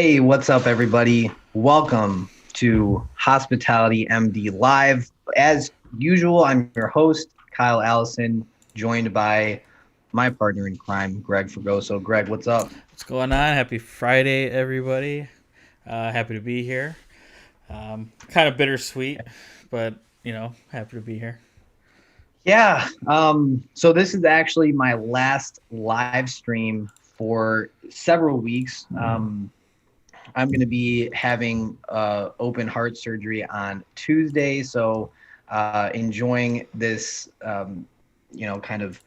Hey, what's up, everybody? Welcome to Hospitality MD Live. As usual, I'm your host, Kyle Allison, joined by my partner in crime, Greg Fragoso. Greg, what's up? What's going on? Happy Friday, everybody. Happy to be here. Kind of bittersweet, but, happy to be here. Yeah, so this is actually my last live stream for several weeks. I'm going to be having open heart surgery on Tuesday, so enjoying this, kind of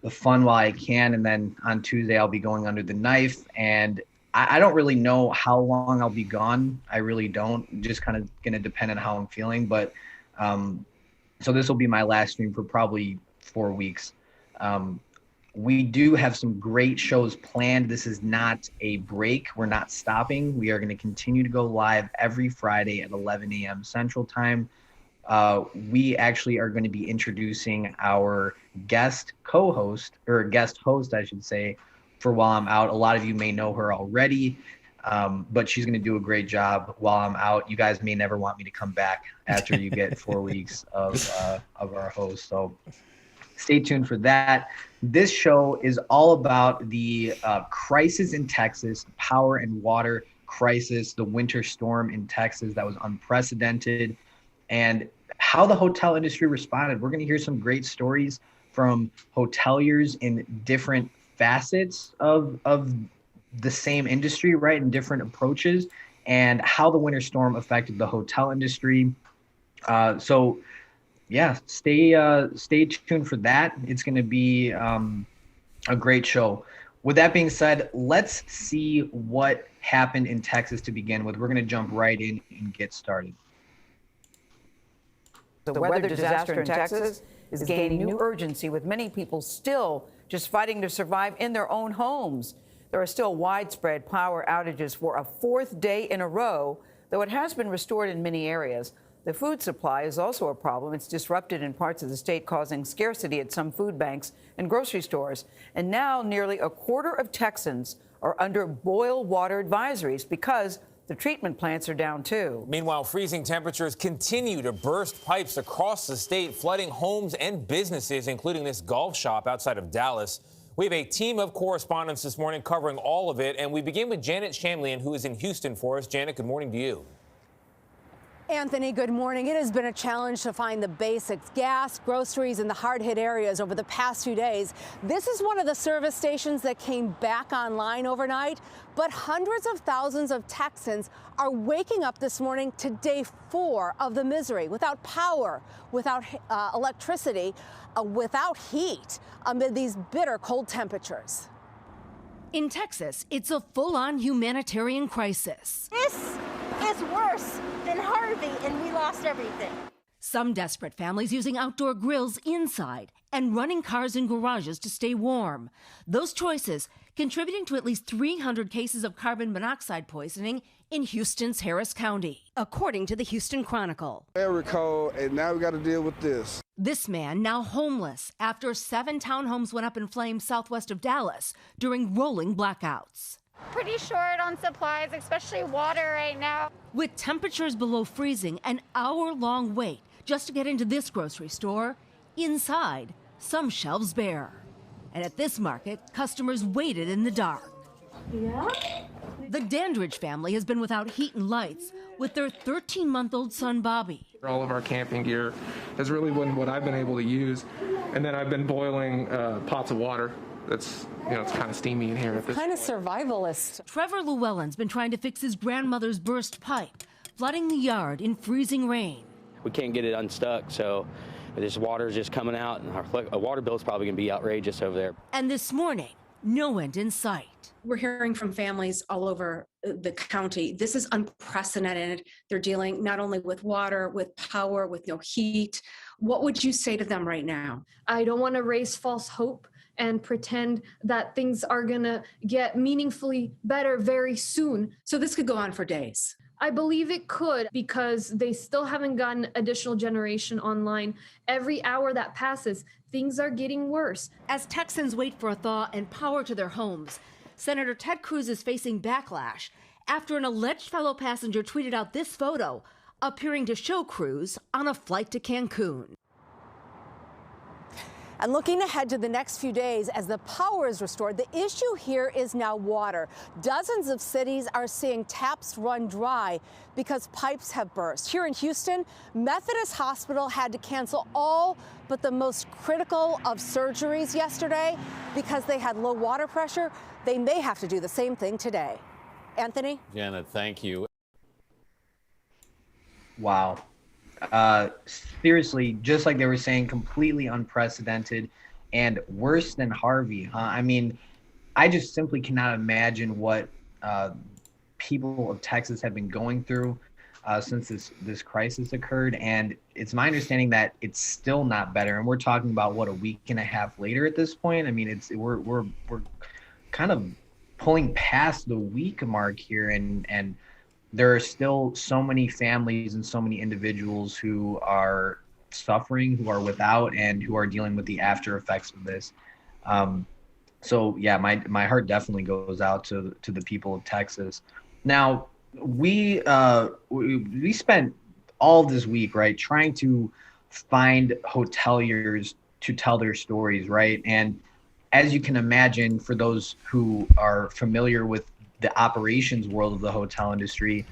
the fun while I can. And then on Tuesday, I'll be going under the knife. And I don't really know how long I'll be gone. I really don't. Just kind of going to depend on how I'm feeling. But so this will be my last stream for probably 4 weeks. We do have some great shows planned. This is not a break. We're not stopping. We are going to continue to go live every Friday at 11 a.m. Central Time. We actually are going to be introducing our guest co-host, or guest host, I should say, for While I'm Out. A lot of you may know her already, but she's going to do a great job while I'm out. You guys may never want me to come back after you get 4 weeks of our host. So stay tuned for that. This show is all about the crisis in Texas, power and water crisis, the winter storm in Texas that was unprecedented, and how the hotel industry responded. We're going to hear some great stories from hoteliers in different facets of the same industry, right, and different approaches, and how the winter storm affected the hotel industry. So yeah, stay tuned for that. It's going to be a great show. With that being said, let's see what happened in Texas to begin with. We're going to jump right in and get started. The weather disaster in Texas is gaining new urgency, with many people still just fighting to survive in their own homes. There are still widespread power outages for a fourth day in a row, though it has been restored in many areas. The food supply is also a problem. It's disrupted in parts of the state, causing scarcity at some food banks and grocery stores. And now nearly a quarter of Texans are under boil water advisories because the treatment plants are down, too. Meanwhile, freezing temperatures continue to burst pipes across the state, flooding homes and businesses, including this golf shop outside of Dallas. We have a team of correspondents this morning covering all of it, and we begin with Janet Shamlian, who is in Houston for us. Janet, good morning to you. Anthony, good morning. It has been a challenge to find the basics, gas, groceries in the hard-hit areas over the past few days. This is one of the service stations that came back online overnight, but hundreds of thousands of Texans are waking up this morning to day 4 of the misery, without power, without electricity, without heat, amid these bitter cold temperatures. In Texas, it's a full-on humanitarian crisis. This is worse than Harvey, and we lost everything. Some desperate families using outdoor grills inside and running cars in garages to stay warm. Those choices contributing to at least 300 cases of carbon monoxide poisoning in Houston's Harris County, according to the Houston Chronicle. Very cold, and now we got to deal with this. This man now homeless after 7 townhomes went up in flames southwest of Dallas during rolling blackouts. Pretty short on supplies, especially water right now. With temperatures below freezing, an hour-long wait just to get into this grocery store. Inside, some shelves bare. And at this market, customers waited in the dark. Yeah? The Dandridge family has been without heat and lights with their 13-month-old son, Bobby. All of our camping gear has really been what I've been able to use. And then I've been boiling pots of water. That's, it's kind of steamy in here at this Kind of survivalist. Trevor Llewellyn's been trying to fix his grandmother's burst pipe, flooding the yard in freezing rain. We can't get it unstuck, so this water is just coming out, and our water bill is probably going to be outrageous over there. And this morning, no end in sight. We're hearing from families all over the county. This is unprecedented. They're dealing not only with water, with power, with no heat. What would you say to them right now? I don't want to raise false hope and pretend that things are going to get meaningfully better very soon. So this could go on for days. I believe it could, because they still haven't gotten additional generation online. Every hour that passes, things are getting worse. As Texans wait for a thaw and power to their homes, Senator Ted Cruz is facing backlash after an alleged fellow passenger tweeted out this photo, appearing to show crews on a flight to Cancun. And looking ahead to the next few days as the power is restored, the issue here is now water. Dozens of cities are seeing taps run dry because pipes have burst. Here in Houston, Methodist Hospital had to cancel all but the most critical of surgeries yesterday because they had low water pressure. They may have to do the same thing today. Anthony? Janet, thank you. Wow. Seriously, just like they were saying, completely unprecedented and worse than Harvey. I mean, I just simply cannot imagine what people of Texas have been going through since this crisis occurred. And it's my understanding that it's still not better. And we're talking about what, a week and a half later at this point. I mean, we're kind of pulling past the week mark here, and there are still so many families and so many individuals who are suffering, who are without, and who are dealing with the after effects of this. So yeah, my heart definitely goes out to the people of Texas. Now, we spent all this week, right, trying to find hoteliers to tell their stories, right? And as you can imagine, for those who are familiar with the operations world of the hotel industry,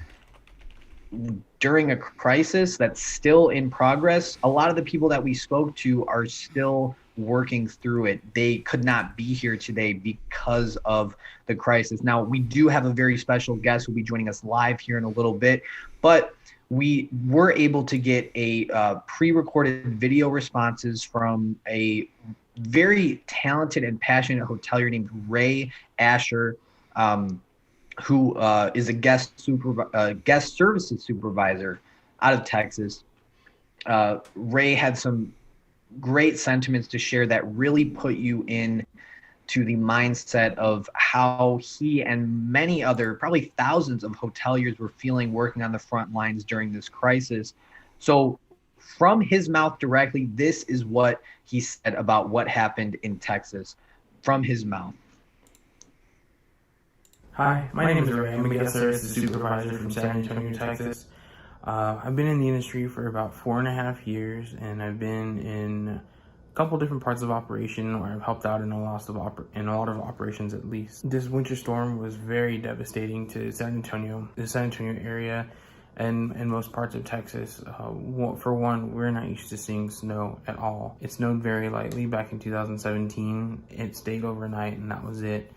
during a crisis that's still in progress, a lot of the people that we spoke to are still working through it. They could not be here today because of the crisis. Now, we do have a very special guest who'll be joining us live here in a little bit, but we were able to get a pre-recorded video responses from a very talented and passionate hotelier named Ray Asher, who is a guest services supervisor out of Texas. Ray had some great sentiments to share that really put you in to the mindset of how he and many other, probably thousands of hoteliers were feeling working on the front lines during this crisis. So from his mouth directly, this is what he said about what happened in Texas from his mouth. Hi, my name is Ray. I'm a guest services supervisor from San Antonio, Texas. I've been in the industry for about 4.5 years, and I've been in a couple different parts of operation where I've helped out in a lot of operations at least. This winter storm was very devastating to the San Antonio area, and most parts of Texas. For one, we're not used to seeing snow at all. It snowed very lightly back in 2017. It stayed overnight, and that was it.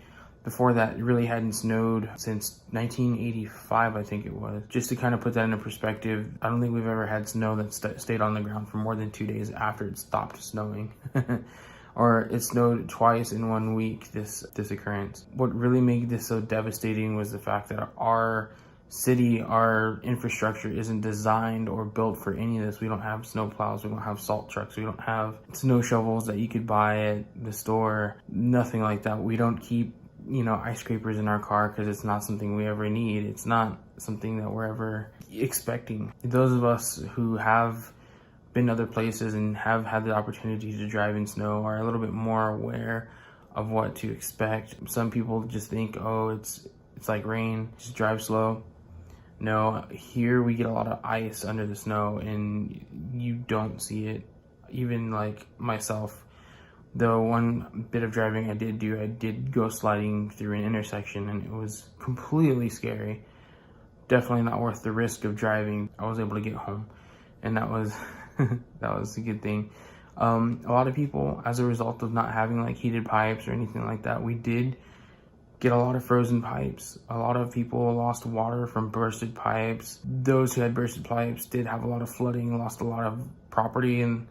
Before that, it really hadn't snowed since 1985, I think it was. Just to kind of put that into perspective, I don't think we've ever had snow that stayed on the ground for more than 2 days after it stopped snowing. Or it snowed twice in 1 week, this occurrence. What really made this so devastating was the fact that our city, our infrastructure isn't designed or built for any of this. We don't have snow plows, we don't have salt trucks, we don't have snow shovels that you could buy at the store, nothing like that. We don't keep ice scrapers in our car because it's not something we ever need. It's not something that we're ever expecting. Those of us who have been other places and have had the opportunity to drive in snow are a little bit more aware of what to expect. Some people just think, oh, it's like rain, just drive slow. No, here we get a lot of ice under the snow and you don't see it. Even like myself, the one bit of driving I did go sliding through an intersection, and it was completely scary. Definitely not worth the risk of driving. I was able to get home, and that was that was a good thing. A lot of people, as a result of not having like heated pipes or anything like that, we did get a lot of frozen pipes. A lot of people lost water from bursted pipes. Those who had bursted pipes did have a lot of flooding, lost a lot of property and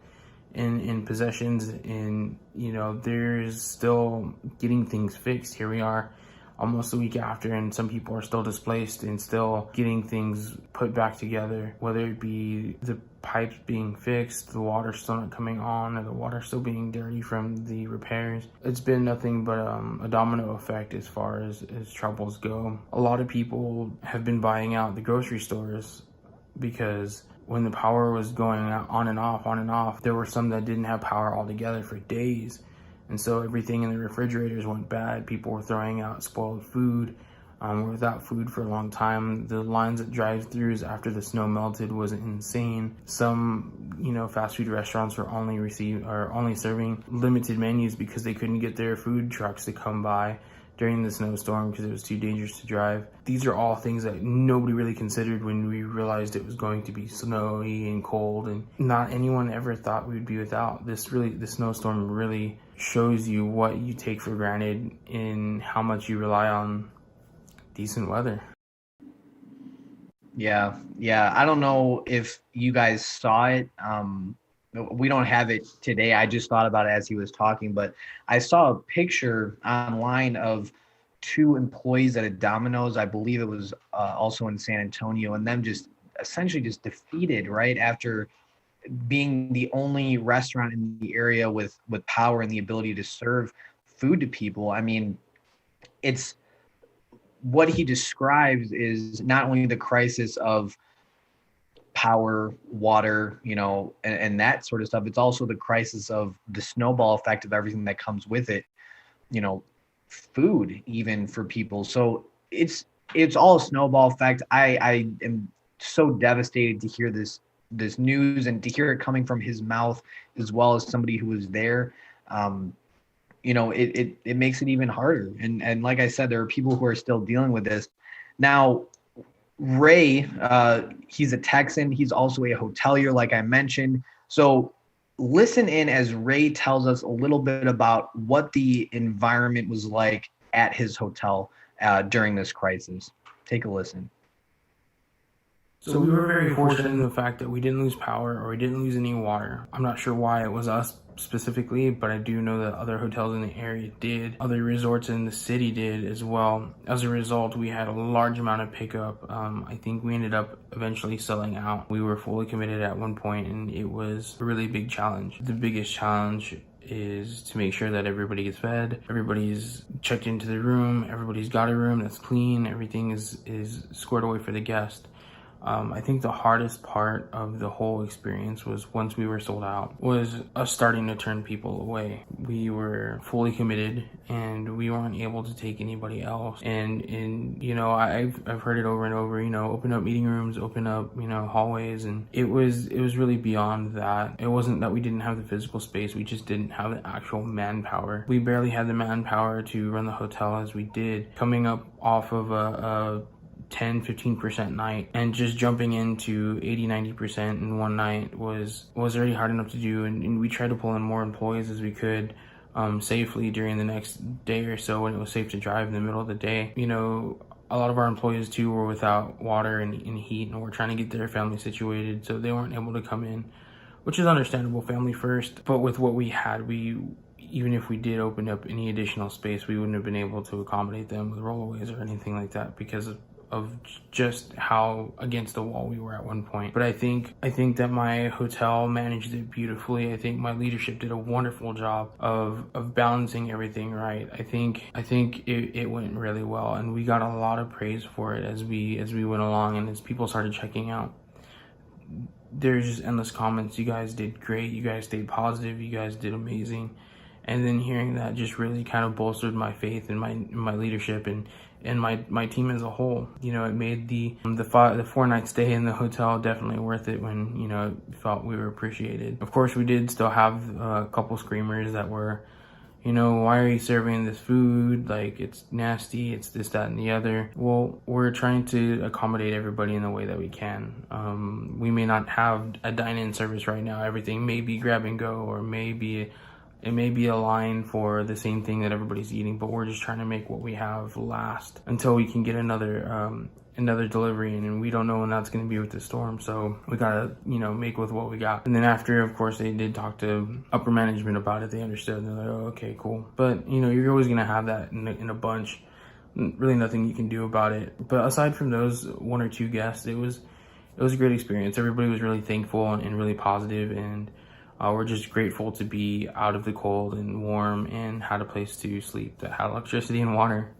in possessions, and there's still getting things fixed. Here we are almost a week after, and some people are still displaced and still getting things put back together, whether it be the pipes being fixed, the water still not coming on, or the water still being dirty from the repairs. It's been nothing but a domino effect as far as troubles go. A lot of people have been buying out the grocery stores because when the power was going on and off, there were some that didn't have power altogether for days. And so everything in the refrigerators went bad. People were throwing out spoiled food. without food for a long time. The lines at drive-thrus after the snow melted was insane. Some, fast food restaurants were only serving limited menus because they couldn't get their food trucks to come by during the snowstorm because it was too dangerous to drive. These are all things that nobody really considered when we realized it was going to be snowy and cold, and not anyone ever thought we'd be without. The snowstorm really shows you what you take for granted and how much you rely on decent weather. Yeah. I don't know if you guys saw it. We don't have it today. I just thought about it as he was talking, but I saw a picture online of 2 employees at a Domino's. I believe it was also in San Antonio, and them just essentially just defeated right after being the only restaurant in the area with power and the ability to serve food to people. I mean, it's what he describes is not only the crisis of power, water, and that sort of stuff. It's also the crisis of the snowball effect of everything that comes with it, food even for people. So it's all a snowball effect. I am so devastated to hear this news and to hear it coming from his mouth as well as somebody who was there. It makes it even harder. And like I said, there are people who are still dealing with this. Now, Ray, he's a Texan. He's also a hotelier, like I mentioned. So listen in as Ray tells us a little bit about what the environment was like at his hotel during this crisis. Take a listen. So we were very fortunate in the fact that we didn't lose power or we didn't lose any water. I'm not sure why it was us specifically, but I do know that other hotels in the area did. Other resorts in the city did as well. As a result, we had a large amount of pickup. I think we ended up eventually selling out. We were fully committed at one point, and it was a really big challenge. The biggest challenge is to make sure that everybody gets fed, everybody's checked into the room, everybody's got a room that's clean, everything is squared away for the guest. I think the hardest part of the whole experience was once we were sold out, was us starting to turn people away. We were fully committed and we weren't able to take anybody else. And I've heard it over and over, open up meeting rooms, open up, hallways. And it was really beyond that. It wasn't that we didn't have the physical space. We just didn't have the actual manpower. We barely had the manpower to run the hotel as we did. Coming up off of a 10-15% night and just jumping into 80-90% in one night was already hard enough to do, and we tried to pull in more employees as we could safely during the next day or so when it was safe to drive in the middle of the day. A lot of our employees too were without water and heat, and we're trying to get their family situated, so they weren't able to come in, which is understandable, family first. But with what we had, even if we did open up any additional space, we wouldn't have been able to accommodate them with rollaways or anything like that because of just how against the wall we were at one point. But I think that my hotel managed it beautifully. I think my leadership did a wonderful job of balancing everything right. I think it went really well, and we got a lot of praise for it as we went along and as people started checking out. There's just endless comments. You guys did great. You guys stayed positive. You guys did amazing. And then hearing that just really kind of bolstered my faith in my leadership and my team as a whole. It made the 4-night stay in the hotel definitely worth it when, it felt we were appreciated. Of course, we did still have a couple screamers that were, why are you serving this food? Like, it's nasty, it's this, that, and the other. Well, we're trying to accommodate everybody in the way that we can. We may not have a dine-in service right now. Everything may be grab and go, or it may be a line for the same thing that everybody's eating, but we're just trying to make what we have last until we can get another delivery in, and we don't know when that's going to be with the storm, so we gotta make with what we got. And then after, of course, they did talk to upper management about it. They understood, and they're like, oh, okay, cool. But you're always gonna have that in a bunch. Really nothing you can do about it. But aside from those 1 or 2 guests, it was a great experience. Everybody was really thankful and really positive, and we're just grateful to be out of the cold and warm and had a place to sleep that had electricity and water.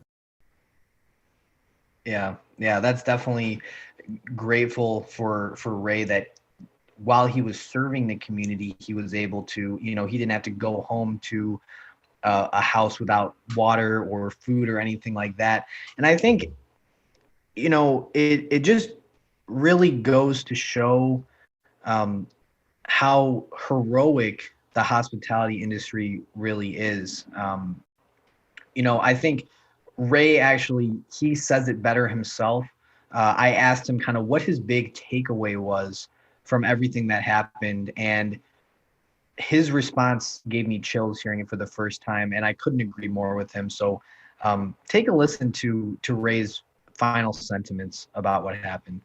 Yeah, that's definitely grateful for Ray that while he was serving the community, he was able to, he didn't have to go home to a house without water or food or anything like that. And I think it just really goes to show how heroic the hospitality industry really is. I think Ray actually, he says it better himself. I asked him kind of what his big takeaway was from everything that happened, and his response gave me chills hearing it for the first time, and I couldn't agree more with him. So take a listen to Ray's final sentiments about what happened.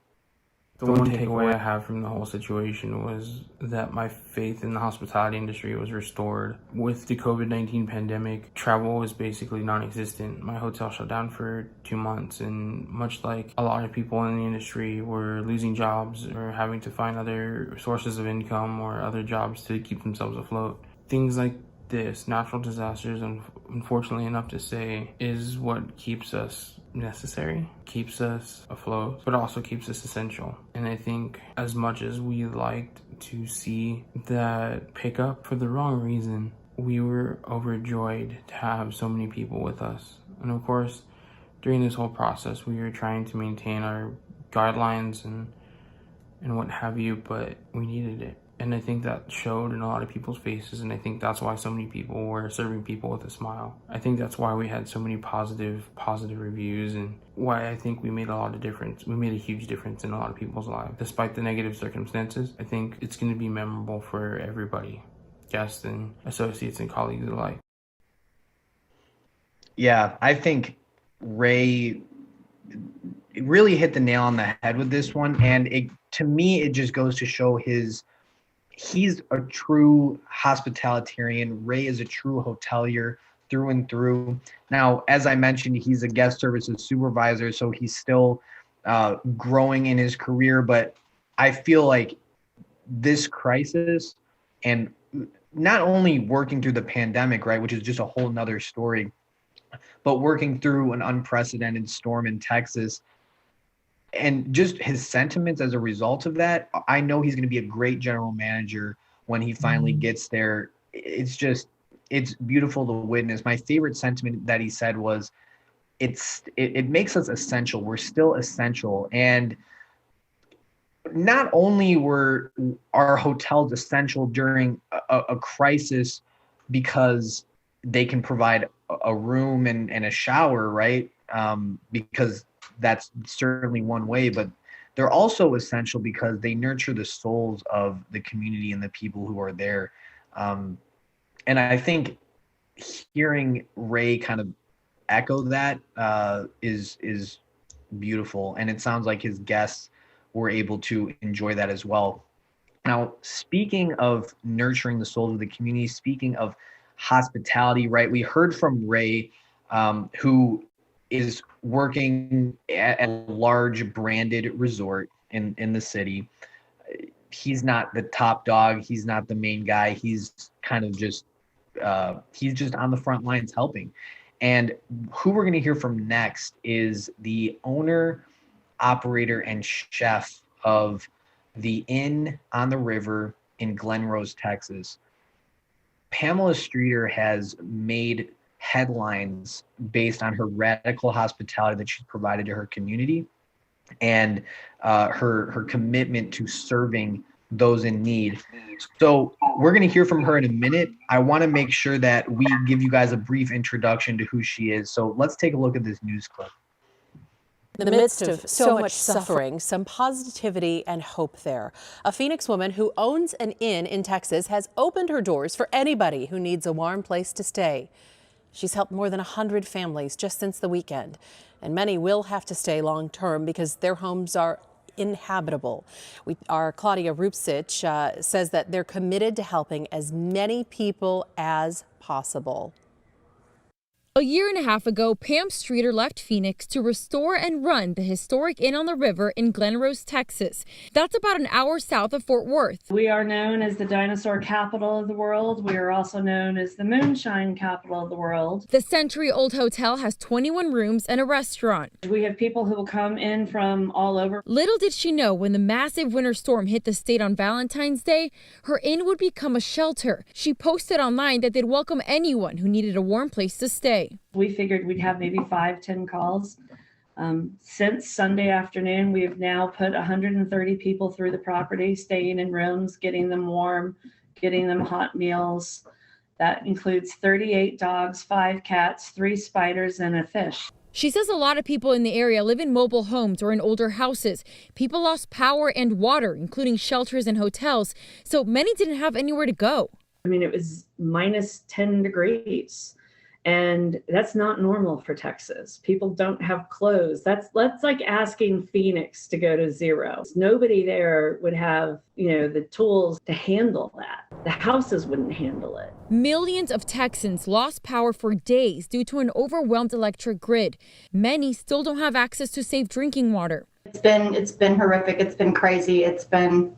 The one takeaway I have from the whole situation was that my faith in the hospitality industry was restored. With the COVID-19 pandemic, travel was basically non-existent. My hotel shut down for 2 months, and much like a lot of people in the industry were losing jobs or having to find other sources of income or other jobs to keep themselves afloat. Things like this, natural disasters, unfortunately enough to say, is what keeps us necessary, keeps us afloat, but also keeps us essential. And I think as much as we liked to see that pick up for the wrong reason, we were overjoyed to have so many people with us. And of course, during this whole process, we were trying to maintain our guidelines and what have you, but we needed it. And I think that showed in a lot of people's faces, and I think that's why so many people were serving people with a smile. I think that's why we had so many positive reviews, and why I think we made a lot of difference. We made a huge difference in a lot of people's lives. Despite the negative circumstances, I think it's going to be memorable for everybody, guests and associates and colleagues alike. Yeah, I think Ray really hit the nail on the head with this one, and to me, it just goes to show he's a true hospitalitarian. Ray is a true hotelier through and through. Now, as I mentioned, he's a guest services supervisor, so he's still growing in his career. But I feel like this crisis, and not only working through the pandemic, right, which is just a whole nother story, but working through an unprecedented storm in Texas, and just his sentiments as a result of that, I know he's going to be a great general manager when he finally gets there. It's beautiful to witness. My favorite sentiment that he said was, it makes us essential. We're still essential. And not only were our hotels essential during a crisis because they can provide a room and a shower, right? Because that's certainly one way, but they're also essential because they nurture the souls of the community and the people who are there. And I think hearing Ray kind of echo that is beautiful. And it sounds like his guests were able to enjoy that as well. Now, speaking of nurturing the souls of the community, speaking of hospitality, right? We heard from Ray, who is working at a large branded resort in the city. He's not the top dog. He's not the main guy. He's kind of just, he's just on the front lines helping. And who we're going to hear from next is the owner, operator, and chef of the Inn on the River in Glen Rose, Texas. Pamela Streeter has made headlines based on her radical hospitality that she's provided to her community, and her commitment to serving those in need. So we're going to hear from her in a minute. I want to make sure that we give you guys a brief introduction to who she is. So let's take a look at this news clip. In the midst of so much suffering, some positivity and hope there. A Phoenix woman who owns an inn in Texas has opened her doors for anybody who needs a warm place to stay. She's helped more than 100 families just since the weekend, and many will have to stay long term because their homes are inhabitable. Our Claudia Rupsich says that they're committed to helping as many people as possible. A year and a half ago, Pam Streeter left Phoenix to restore and run the historic Inn on the River in Glen Rose, Texas. That's about an hour south of Fort Worth. We are known as the dinosaur capital of the world. We are also known as the moonshine capital of the world. The century-old hotel has 21 rooms and a restaurant. We have people who will come in from all over. Little did she know when the massive winter storm hit the state on Valentine's Day, her inn would become a shelter. She posted online that they'd welcome anyone who needed a warm place to stay. We figured we'd have maybe 5-10 calls Since Sunday afternoon, we've now put 130 people through the property, staying in rooms, getting them warm, getting them hot meals. That includes 38 dogs, 5 cats, 3 spiders, and a fish. She says a lot of people in the area live in mobile homes or in older houses. People lost power and water, including shelters and hotels, so many didn't have anywhere to go. I mean, it was minus 10 degrees. And that's not normal for Texas. People don't have clothes. That's like asking Phoenix to go to zero. Nobody there would have, the tools to handle that. The houses wouldn't handle it. Millions of Texans lost power for days due to an overwhelmed electric grid. Many still don't have access to safe drinking water. It's been horrific. It's been crazy. It's been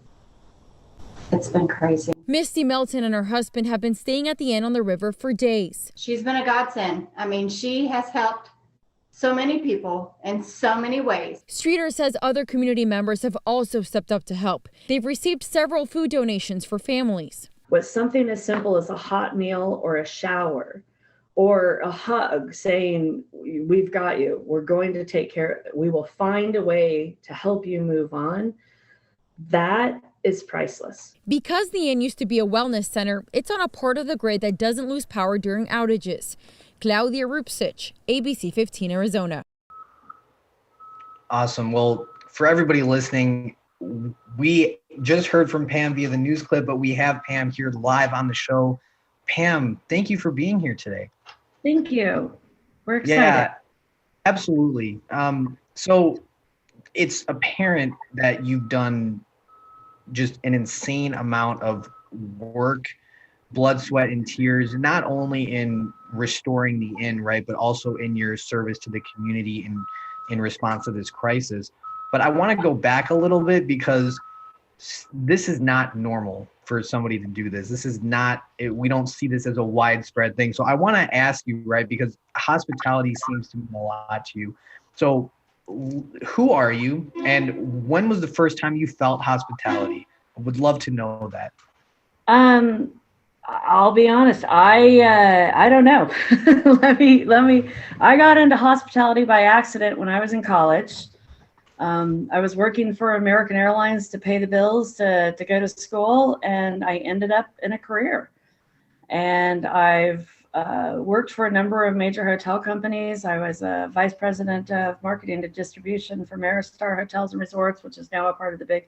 crazy. Misty Melton and her husband have been staying at the inn on the river for days. She's been a godsend. I mean, she has helped so many people in so many ways. Streeter says other community members have also stepped up to help. They've received several food donations for families. With something as simple as a hot meal or a shower or a hug saying, we've got you, we're going to take care, we will find a way to help you move on. That is priceless. Because the inn used to be a wellness center, it's on a part of the grid that doesn't lose power during outages. Claudia Rupsich, ABC 15 Arizona. Awesome. Well, for everybody listening, we just heard from Pam via the news clip, but we have Pam here live on the show. Pam, thank you for being here today. Thank you. We're excited. Yeah, absolutely. So it's apparent that you've done just an insane amount of work, blood, sweat, and tears, not only in restoring the inn, right, but also in your service to the community in response to this crisis. But I want to go back a little bit because this is not normal for somebody to do this. This is not, we don't see this as a widespread thing. So I want to ask you, right, because hospitality seems to mean a lot to you. So who are you, and when was the first time you felt hospitality? I would love to know that. I'll be honest. I don't know. let me. I got into hospitality by accident when I was in college. I was working for American Airlines to pay the bills to go to school, and I ended up in a career. And I've worked for a number of major hotel companies. I was a vice president of marketing and distribution for Maristar Hotels and Resorts, which is now a part of the big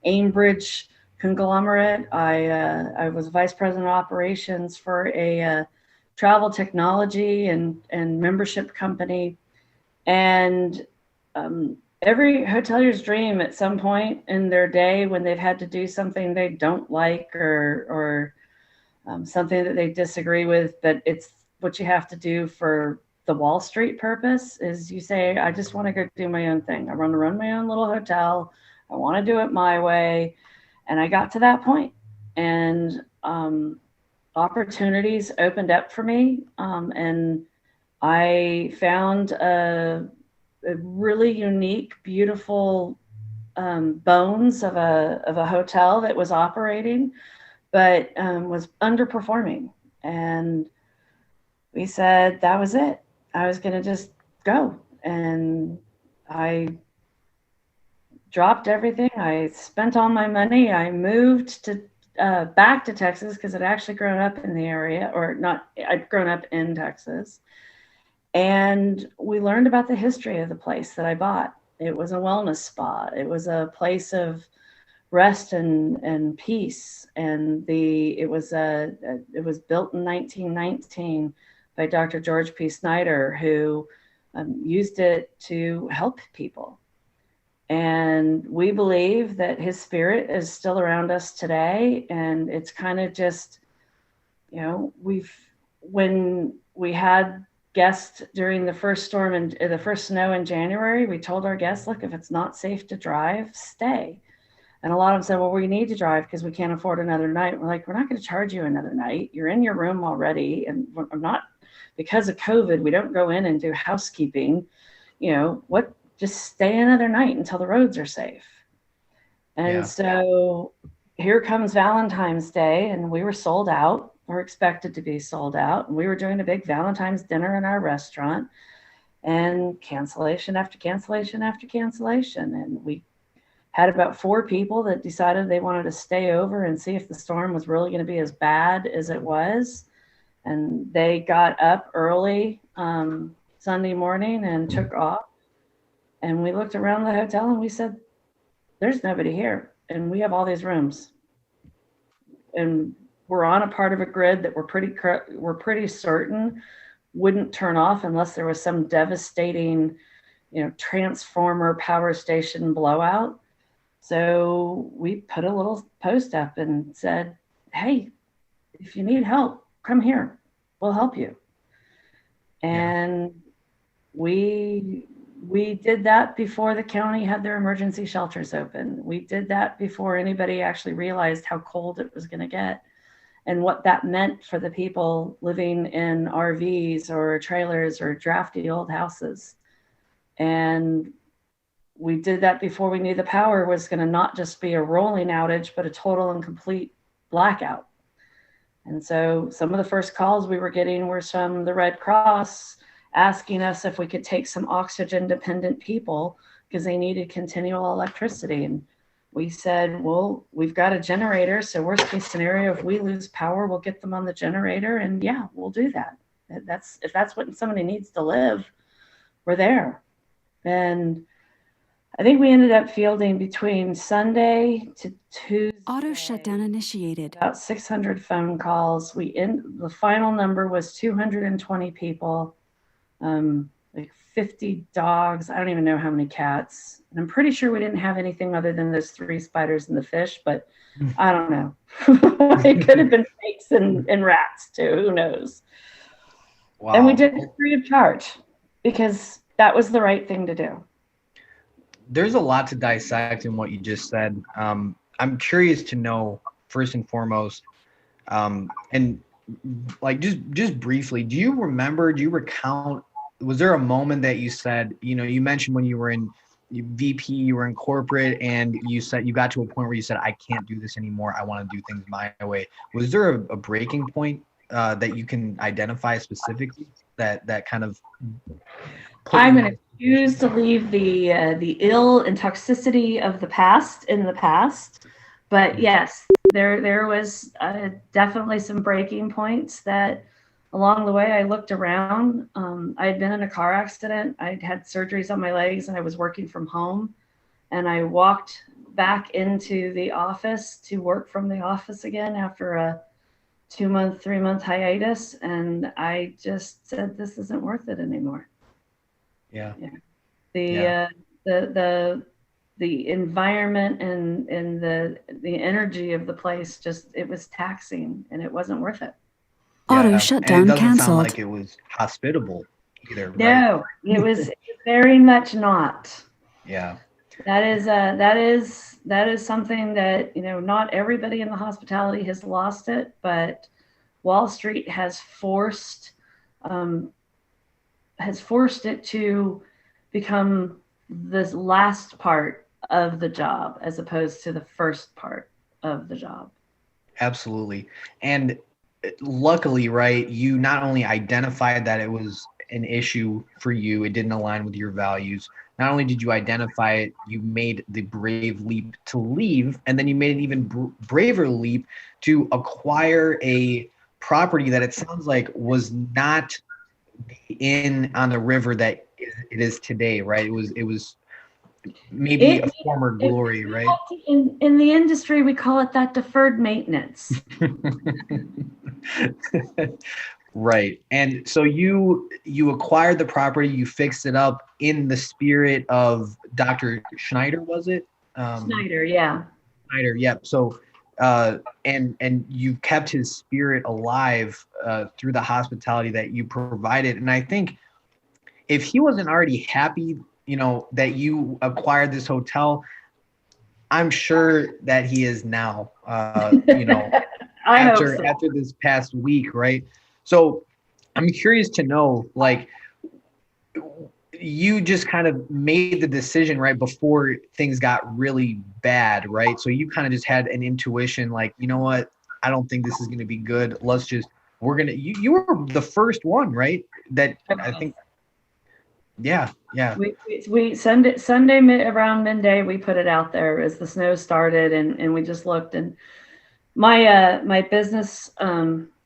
Aimbridge conglomerate. I was vice president of operations for a travel technology and membership company. And every hotelier's dream at some point in their day when they've had to do something they don't like or something that they disagree with, but it's what you have to do for the Wall Street purpose, is you say, I just want to go do my own thing. I want to run my own little hotel. I want to do it my way. And I got to that point, and opportunities opened up for me. And I found a really unique, beautiful bones of a hotel that was operating, but was underperforming. And we said that was it. I was going to just go. And I dropped everything. I spent all my money. I moved to back to Texas because I'd actually grown up in the area, or not, I'd grown up in Texas. And we learned about the history of the place that I bought. It was a wellness spa. It was a place of rest and peace. And it was built in 1919 by Dr. George P. Snyder, who used it to help people. And we believe that his spirit is still around us today. And it's kind of just, when we had guests during the first storm and the first snow in January, we told our guests, look, if it's not safe to drive, stay. And a lot of them said, well, we need to drive because we can't afford another night. We're like, we're not going to charge you another night. You're in your room already. And I'm not, because of COVID, we don't go in and do housekeeping. Just stay another night until the roads are safe. And so here comes Valentine's Day, and we were sold out, or expected to be sold out. And we were doing a big Valentine's dinner in our restaurant. and cancellation after cancellation after cancellation. And we had about 4 people that decided they wanted to stay over and see if the storm was really going to be as bad as it was. And they got up early Sunday morning and took off. And we looked around the hotel and we said, there's nobody here. And we have all these rooms. And we're on a part of a grid that we're pretty certain wouldn't turn off unless there was some devastating, transformer power station blowout. So we put a little post up and said, hey, if you need help, come here. We'll help you. And we did that before the county had their emergency shelters open. We did that before anybody actually realized how cold it was going to get and what that meant for the people living in RVs or trailers or drafty old houses. And we did that before we knew the power was going to not just be a rolling outage, but a total and complete blackout. And so some of the first calls we were getting were from the Red Cross asking us if we could take some oxygen dependent people because they needed continual electricity. And we said, well, we've got a generator. So worst case scenario, if we lose power, we'll get them on the generator. And yeah, we'll do that. If that's what somebody needs to live, we're there. And I think we ended up fielding between Sunday to Tuesday. Auto shutdown initiated. About 600 phone calls. The final number was 220 people, like 50 dogs. I don't even know how many cats. And I'm pretty sure we didn't have anything other than those 3 spiders and the fish, but I don't know. It could have been snakes and rats too. Who knows? Wow. And we did it free of charge because that was the right thing to do. There's a lot to dissect in what you just said. I'm curious to know, first and foremost, and like just briefly, do you recount, was there a moment that you said, you mentioned when you were in VP, you were in corporate, and you said you got to a point where you said, I can't do this anymore. I want to do things my way. Was there a breaking point that you can identify specifically that kind of? I'm going to choose to leave the ill and toxicity of the past in the past. But yes, there was definitely some breaking points that along the way I looked around. I had been in a car accident. I'd had surgeries on my legs and I was working from home. And I walked back into the office to work from the office again after a 2-month, 3-month hiatus. And I just said, this isn't worth it anymore. Yeah. The environment and the energy of the place it was taxing and it wasn't worth it. Auto shutdown canceled. It doesn't sound like it was hospitable either. No, right? It was very much not. Yeah. That is something that, not everybody in the hospitality has lost it, but Wall Street has forced it to become the last part of the job as opposed to the first part of the job. Absolutely. And luckily, right, you not only identified that it was an issue for you, it didn't align with your values. Not only did you identify it, you made the brave leap to leave, and then you made an even braver leap to acquire a property that it sounds like was not on the river that it is today, right? It was maybe a former glory, right? In the industry, we call it that deferred maintenance. Right. And so you acquired the property, you fixed it up in the spirit of Dr. Schneider, was it? Schneider, yeah. Schneider, yep. So and you kept his spirit alive through the hospitality that you provided. And I think if he wasn't already happy, that you acquired this hotel, I'm sure that he is now, after this past week, right? So I'm curious to know, like, you just kind of made the decision right before things got really bad, right? So you kind of just had an intuition, like, you know what? I don't think this is going to be good. You were the first one, right? That I think. Yeah, yeah. We Sunday around midday, we put it out there as the snow started, and we just looked. And my business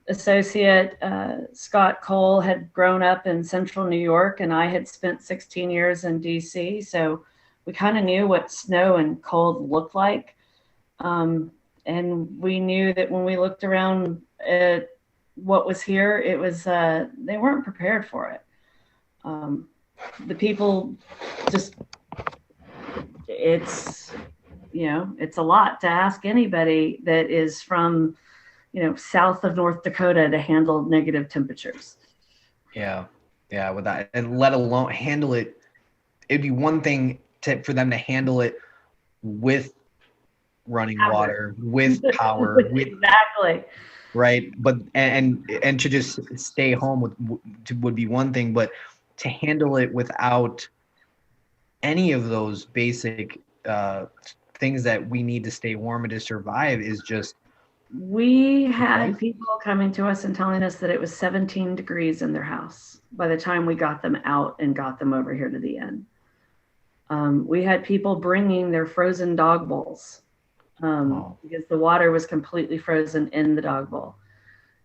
associate, Scott Cole, had grown up in central New York, and I had spent 16 years in DC. So we kind of knew what snow and cold looked like. And we knew that when we looked around at what was here, it was, they weren't prepared for it. The people just, it's a lot to ask anybody that is from, south of North Dakota to handle negative temperatures. Yeah. With that, and let alone handle it. It'd be one thing for them to handle it with running water, with power, with exactly. Right. But, and to just stay home would be one thing, but to handle it without any of those basic things that we need to stay warm and to survive is just. We had people coming to us and telling us that it was 17 degrees in their house by the time we got them out and got them over here to the inn. We had people bringing their frozen dog bowls because the water was completely frozen in the dog bowl.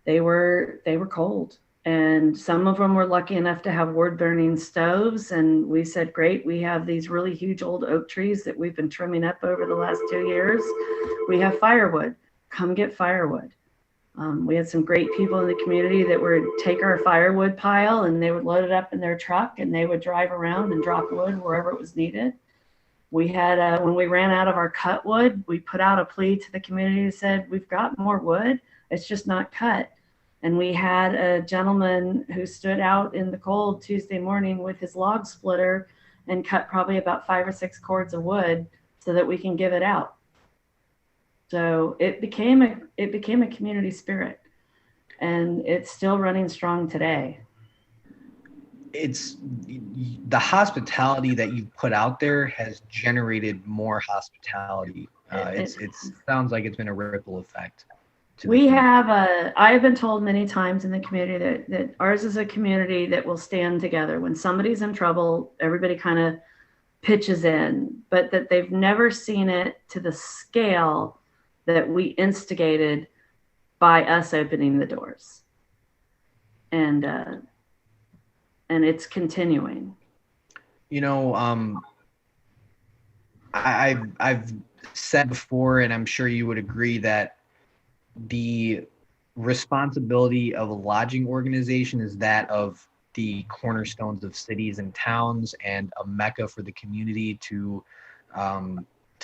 They were cold. And some of them were lucky enough to have wood burning stoves. And we said, great, we have these really huge old oak trees that we've been trimming up over the last 2 years. We have firewood. Come get firewood. We had some great people in the community that would take our firewood pile and they would load it up in their truck and they would drive around and drop wood wherever it was needed. We had, when we ran out of our cut wood, we put out a plea to the community that said, we've got more wood, it's just not cut. And we had a gentleman who stood out in the cold Tuesday morning with his log splitter and cut probably about 5 or 6 cords of wood so that we can give it out. So it became a community spirit, and it's still running strong today. It's the hospitality that you've put out there has generated more hospitality. It sounds like it's been a ripple effect. I have been told many times in the community that ours is a community that will stand together. When somebody's in trouble, everybody kind of pitches in, but that they've never seen it to the scale that we instigated by us opening the doors. And it's continuing. I've said before, and I'm sure you would agree, that the responsibility of a lodging organization is that of the cornerstones of cities and towns and a mecca for the community to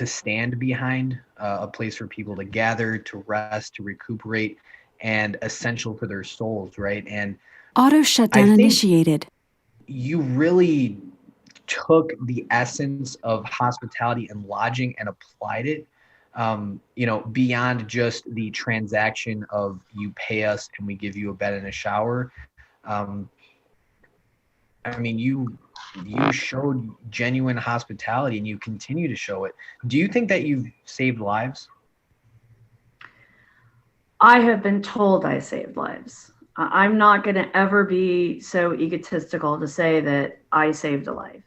stand behind, a place for people to gather, to rest, to recuperate, and essential for their souls, right? And auto shutdown initiated. You really took the essence of hospitality and lodging and applied it, beyond just the transaction of you pay us and we give you a bed and a shower. You showed genuine hospitality and you continue to show it. Do you think that you've saved lives? I have been told I saved lives. I'm not going to ever be so egotistical to say that I saved a life.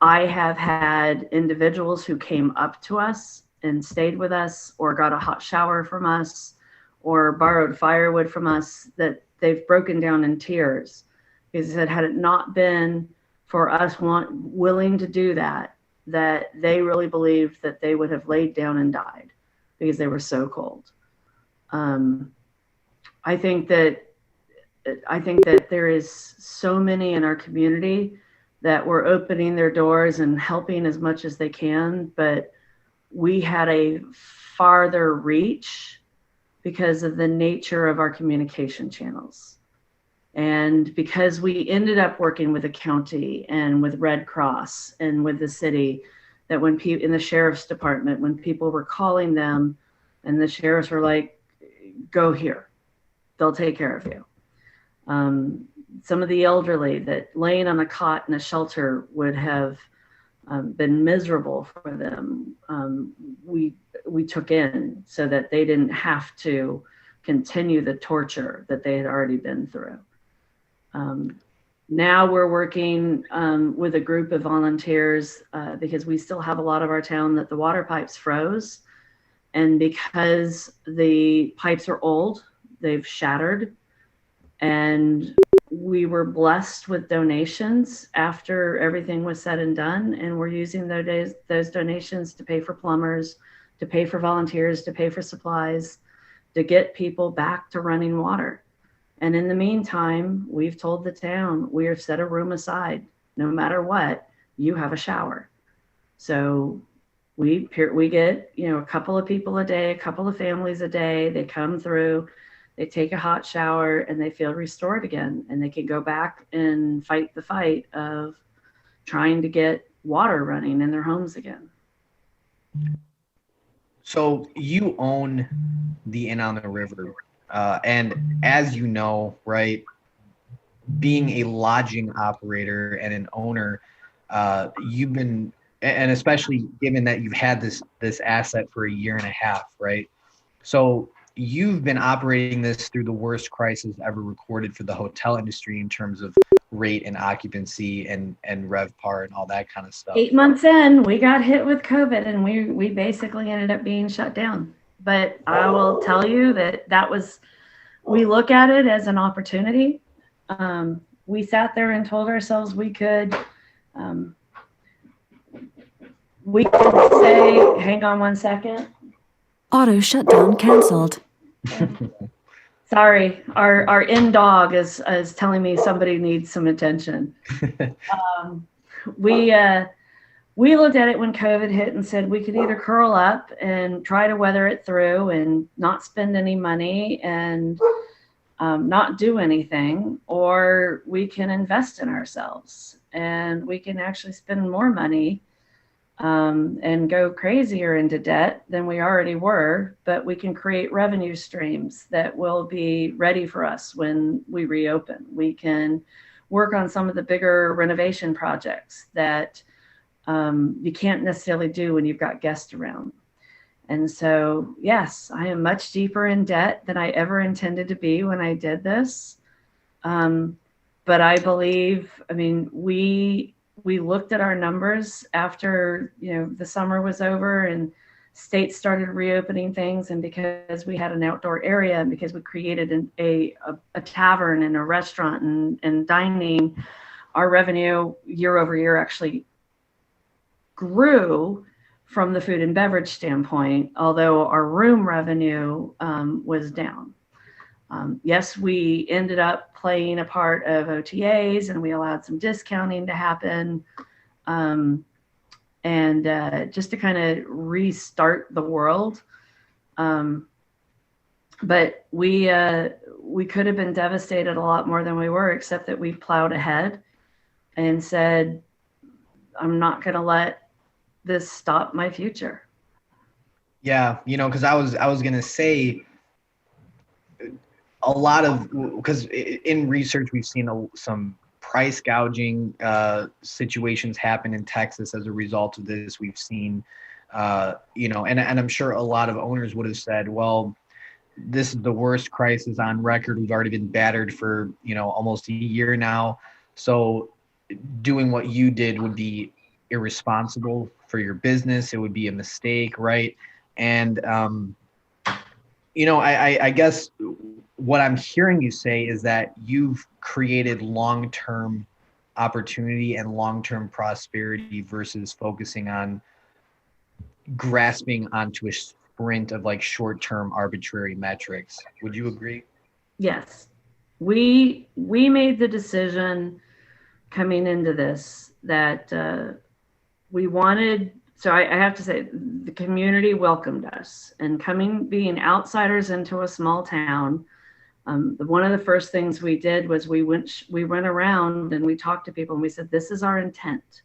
I have had individuals who came up to us and stayed with us or got a hot shower from us or borrowed firewood from us that they've broken down in tears because they said, had it not been for us willing to do that they really believed that they would have laid down and died because they were so cold. I think that there is so many in our community that were opening their doors and helping as much as they can, but we had a farther reach because of the nature of our communication channels. And because we ended up working with the county and with Red Cross and with the city, that when people in the sheriff's department, when people were calling them and the sheriffs were like, go here, they'll take care of you. Some of the elderly that laying on a cot in a shelter would have been miserable for them. We took in so that they didn't have to continue the torture that they had already been through. Now we're working with a group of volunteers because we still have a lot of our town that the water pipes froze. And because the pipes are old, they've shattered. And we were blessed with donations after everything was said and done. And we're using those donations to pay for plumbers, to pay for volunteers, to pay for supplies, to get people back to running water. And in the meantime, we've told the town, we have set a room aside. No matter what, you have a shower. So we get, a couple of people a day, a couple of families a day. They come through, they take a hot shower, and they feel restored again. And they can go back and fight the fight of trying to get water running in their homes again. So you own the Inn on the River. And as you know, right, being a lodging operator and an owner, you've been, and especially given that you've had this asset for a year and a half, right? So you've been operating this through the worst crisis ever recorded for the hotel industry in terms of rate and occupancy and RevPAR and all that kind of stuff. 8 months in, we got hit with COVID, and we basically ended up being shut down. But I will tell you we look at it as an opportunity. We sat there and told ourselves we could say, hang on one second. Auto shutdown canceled. Sorry, our in dog is telling me somebody needs some attention. We looked at it when COVID hit and said we could either curl up and try to weather it through and not spend any money and not do anything, or we can invest in ourselves and we can actually spend more money and go crazier into debt than we already were, but we can create revenue streams that will be ready for us when we reopen. We can work on some of the bigger renovation projects that you can't necessarily do when you've got guests around. And so, yes, I am much deeper in debt than I ever intended to be when I did this. But I believe, we looked at our numbers after, the summer was over and states started reopening things. And because we had an outdoor area and because we created a tavern and a restaurant and dining, our revenue year over year actually grew from the food and beverage standpoint, although our room revenue was down. Yes, we ended up playing a part of OTAs and we allowed some discounting to happen. And just to kind of restart the world. But we could have been devastated a lot more than we were, except that we plowed ahead and said, I'm not going to let this stop my future. Yeah, because I was going to say, a lot of, because in research we've seen some price gouging situations happen in Texas as a result of this. We've seen, and I'm sure a lot of owners would have said, well, this is the worst crisis on record. We've already been battered for, almost a year now. So doing what you did would be irresponsible for your business. It would be a mistake, right? And, I guess what I'm hearing you say is that you've created long-term opportunity and long-term prosperity versus focusing on grasping onto a sprint of like short-term arbitrary metrics. Would you agree? Yes. We made the decision coming into this that we wanted, so I have to say the community welcomed us, and being outsiders into a small town, one of the first things we did was we went around and we talked to people and we said, this is our intent.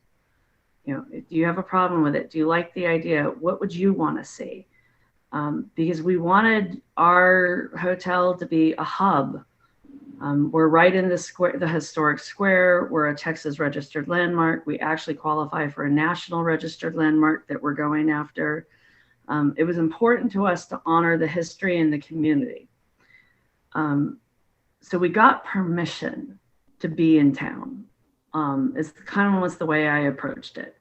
Do you have a problem with it? Do you like the idea? What would you want to see? Because we wanted our hotel to be a hub. We're right in the historic square. We're a Texas registered landmark. We actually qualify for a national registered landmark that we're going after. It was important to us to honor the history and the community. So we got permission to be in town. Is kind of almost the way I approached it.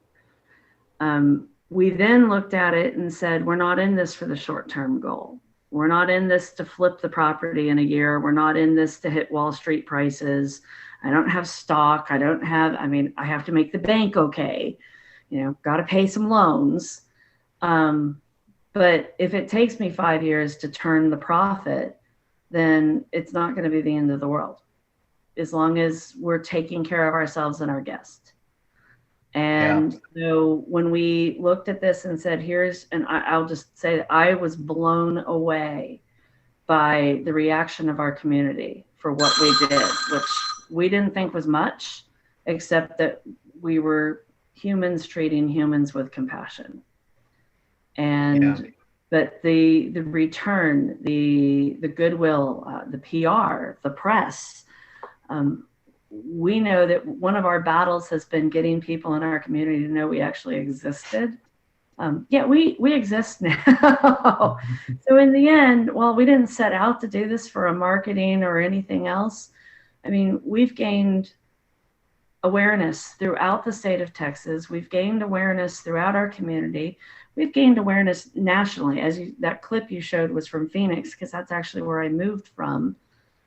We then looked at it and said, we're not in this for the short-term goal. We're not in this to flip the property in a year. We're not in this to hit Wall Street prices. I don't have stock. I have to make the bank okay. Got to pay some loans. But if it takes me 5 years to turn the profit, then it's not going to be the end of the world, as long as we're taking care of ourselves and our guests. And so when we looked at this and said, I'll just say that I was blown away by the reaction of our community for what we did, which we didn't think was much, except that we were humans treating humans with compassion. And but the return, the goodwill, the PR, the press, we know that one of our battles has been getting people in our community to know we actually existed. We exist now. So in the end, while we didn't set out to do this for a marketing or anything else, we've gained awareness throughout the state of Texas. We've gained awareness throughout our community. We've gained awareness nationally. That clip you showed was from Phoenix, because that's actually where I moved from.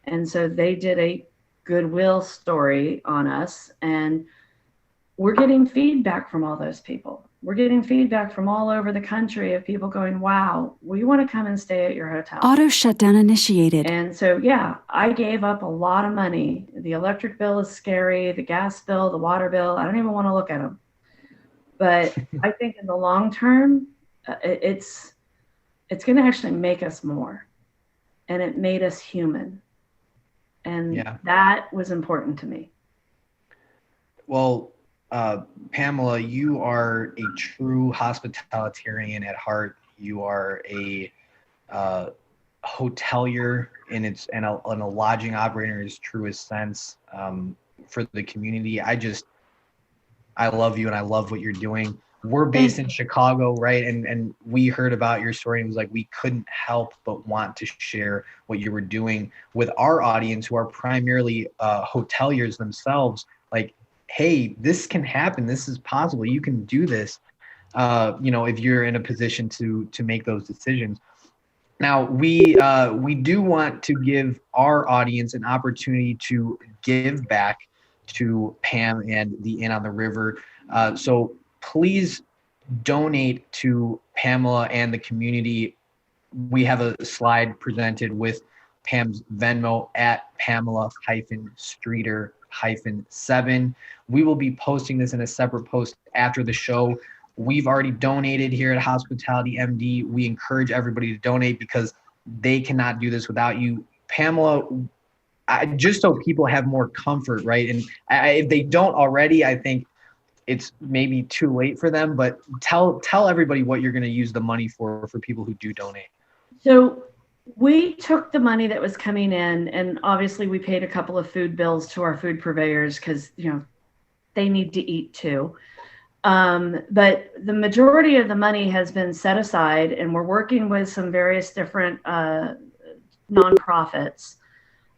And so they did a goodwill story on us, and we're getting feedback from all those people. We're getting feedback from all over the country of people going, wow, we want to come and stay at your hotel. Auto shutdown initiated. And so, I gave up a lot of money. The electric bill is scary, the gas bill, the water bill, I don't even want to look at them. But I think in the long term, it's going to actually make us more. And it made us human. And that was important to me. Well, Pamela, you are a true hospitalitarian at heart. You are a hotelier and a lodging operator in its truest sense for the community. I love you and I love what you're doing. We're based in Chicago, right? And we heard about your story and it was like we couldn't help but want to share what you were doing with our audience, who are primarily hoteliers themselves. Like, hey, this can happen. This is possible. You can do this, if you're in a position to make those decisions. Now, we do want to give our audience an opportunity to give back to Pam and the Inn on the River. So please donate to Pamela and the community. We have a slide presented with Pam's Venmo at Pamela-Streeter-7. We will be posting this in a separate post after the show. We've already donated here at Hospitality MD. We encourage everybody to donate because they cannot do this without you. Pamela, just so people have more comfort, right? And if they don't already, I think it's maybe too late for them, but tell everybody what you're going to use the money for people who do donate. So we took the money that was coming in, and obviously we paid a couple of food bills to our food purveyors because, they need to eat too. But the majority of the money has been set aside, and we're working with some various different nonprofits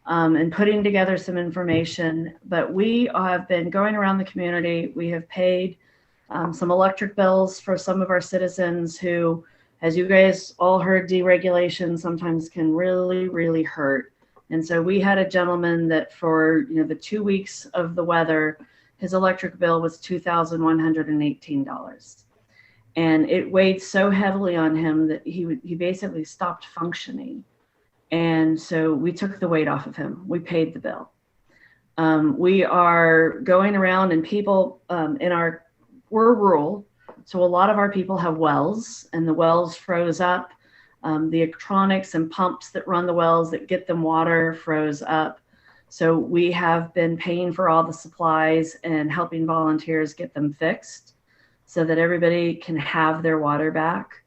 and putting together some information. But we have been going around the community. We have paid some electric bills for some of our citizens who, as you guys all heard, deregulation sometimes can really, really hurt. And so we had a gentleman that for the 2 weeks of the weather, his electric bill was $2,118. And it weighed so heavily on him that he basically stopped functioning. And so we took the weight off of him. We paid the bill. We are going around, and people we're rural. So a lot of our people have wells, and the wells froze up. The electronics and pumps that run the wells that get them water froze up. So we have been paying for all the supplies and helping volunteers get them fixed so that everybody can have their water back.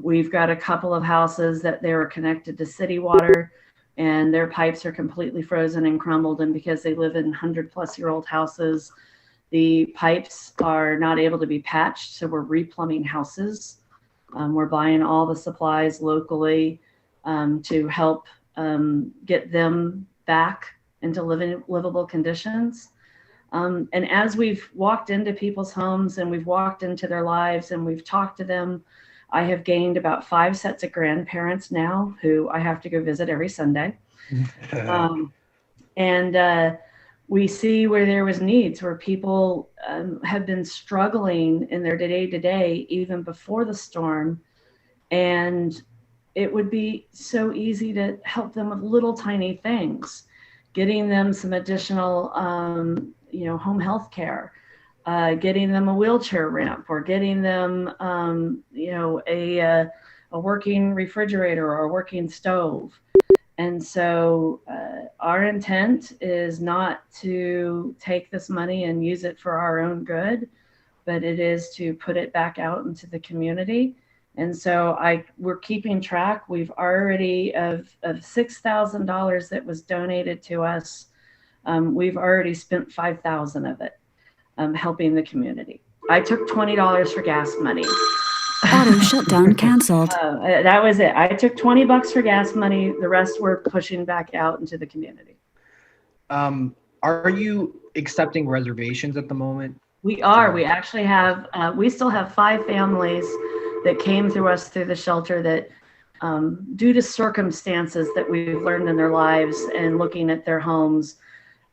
We've got a couple of houses that they were connected to city water, and their pipes are completely frozen and crumbled. And because they live in 100-plus-year-old houses, the pipes are not able to be patched. So we're replumbing houses. We're buying all the supplies locally to help get them back into livable conditions. And as we've walked into people's homes and we've walked into their lives and we've talked to them, I have gained about 5 sets of grandparents now who I have to go visit every Sunday. We see where there was needs, where people have been struggling in their day-to-day even before the storm. And it would be so easy to help them with little tiny things, getting them some additional, home health care, getting them a wheelchair ramp, or getting them, a working refrigerator or a working stove. And so our intent is not to take this money and use it for our own good, but it is to put it back out into the community. And so we're keeping track. We've already, of $6,000 that was donated to us, we've already spent $5,000 of it helping the community. I took $20 for gas money. Auto shutdown canceled. That was it. I took $20 for gas money. The rest we're pushing back out into the community. Are you accepting reservations at the moment? We are. We actually have, we still have 5 families that came through us through the shelter that due to circumstances that we've learned in their lives and looking at their homes,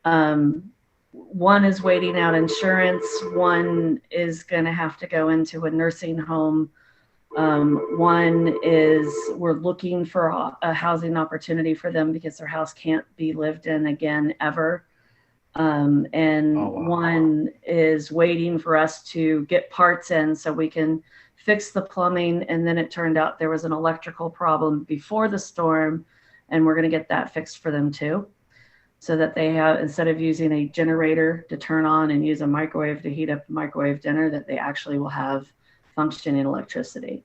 one is waiting out insurance, one is going to have to go into a nursing home. One is we're looking for a housing opportunity for them because their house can't be lived in again ever. One is waiting for us to get parts in so we can fix the plumbing. And then it turned out there was an electrical problem before the storm, and we're going to get that fixed for them too, so that they have, instead of using a generator to turn on and use a microwave to heat up microwave dinner, that they actually will have functioning electricity.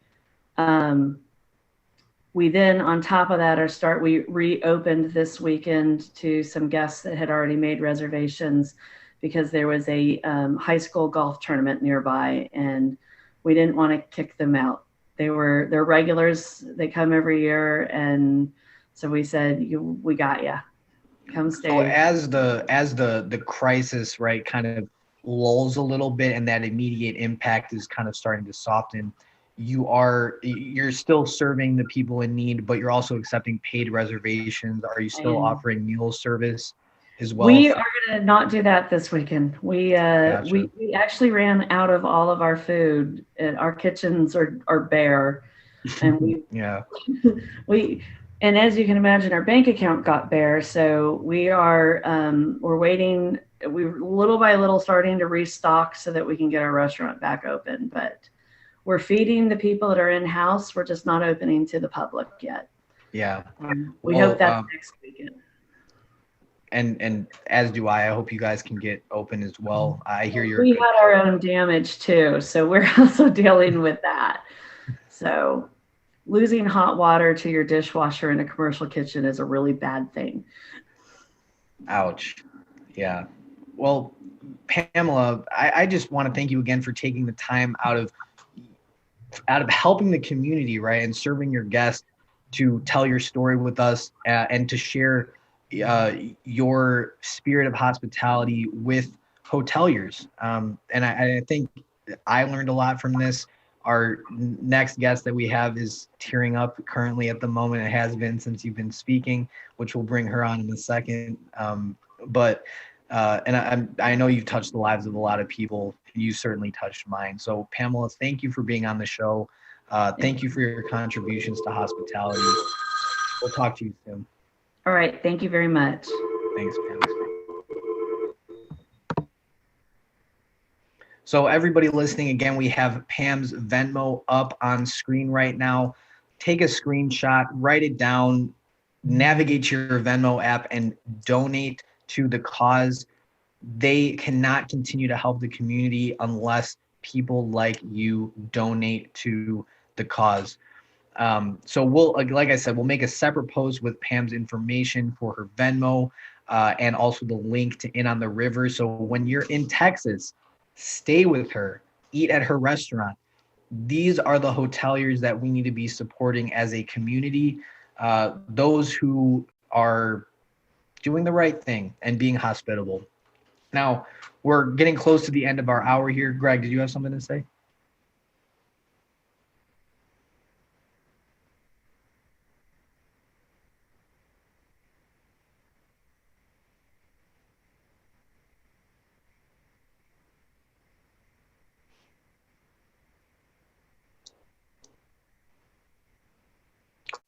We then, on top of that, we reopened this weekend to some guests that had already made reservations because there was a high school golf tournament nearby, and we didn't want to kick them out. They're regulars. They come every year, and so we said, we got you. Come stay. So as the crisis, right, kind of lulls a little bit and that immediate impact is kind of starting to soften, you're still serving the people in need, but you're also accepting paid reservations. Are you still offering meal service as well? We are going to not do that this weekend. We actually ran out of all of our food, and our kitchens are bare. And and as you can imagine, our bank account got bare. So we're waiting. We're little by little starting to restock so that we can get our restaurant back open. But we're feeding the people that are in house. We're just not opening to the public yet. Yeah. We hope that's next weekend. And as do I hope you guys can get open as well. I hear we had our own damage too, so we're also dealing with that. So losing hot water to your dishwasher in a commercial kitchen is a really bad thing. Ouch. Yeah. Well, Pamela, I just want to thank you again for taking the time out of helping the community, right, and serving your guests, to tell your story with us and to share your spirit of hospitality with hoteliers. And I think I learned a lot from this. Our next guest that we have is tearing up currently at the moment. It has been since you've been speaking, which we'll bring her on in a second. And I know you've touched the lives of a lot of people. You certainly touched mine. So Pamela, thank you for being on the show. Thank you for your contributions to hospitality. We'll talk to you soon. All right. Thank you very much. Thanks, Pam. So everybody listening, again, we have Pam's Venmo up on screen right now. Take a screenshot, write it down, navigate your Venmo app, and donate to the cause. They cannot continue to help the community unless people like you donate to the cause. So we'll, like I said, we'll make a separate post with Pam's information for her Venmo and also the link to In on the River. So when you're in Texas, stay with her, eat at her restaurant. These are the hoteliers that we need to be supporting as a community. Those who are doing the right thing and being hospitable. Now, we're getting close to the end of our hour here. Greg, did you have something to say?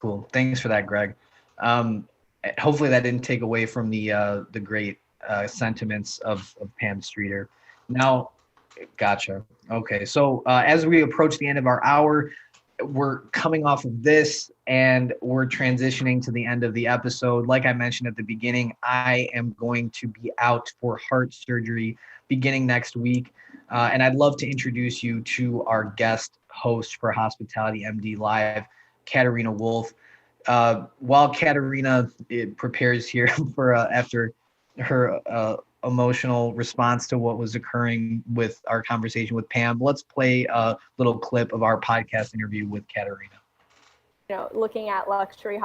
Cool. Thanks for that, Greg. Hopefully that didn't take away from the great sentiments of Pam Streeter. Now, gotcha. Okay, so as we approach the end of our hour, we're coming off of this and we're transitioning to the end of the episode. Like I mentioned at the beginning, I am going to be out for heart surgery beginning next week. And I'd love to introduce you to our guest host for Hospitality MD Live, Katerina Wolfe. While Katerina prepares here for after her emotional response to what was occurring with our conversation with Pam, let's play a little clip of our podcast interview with Katerina. You know, looking at luxury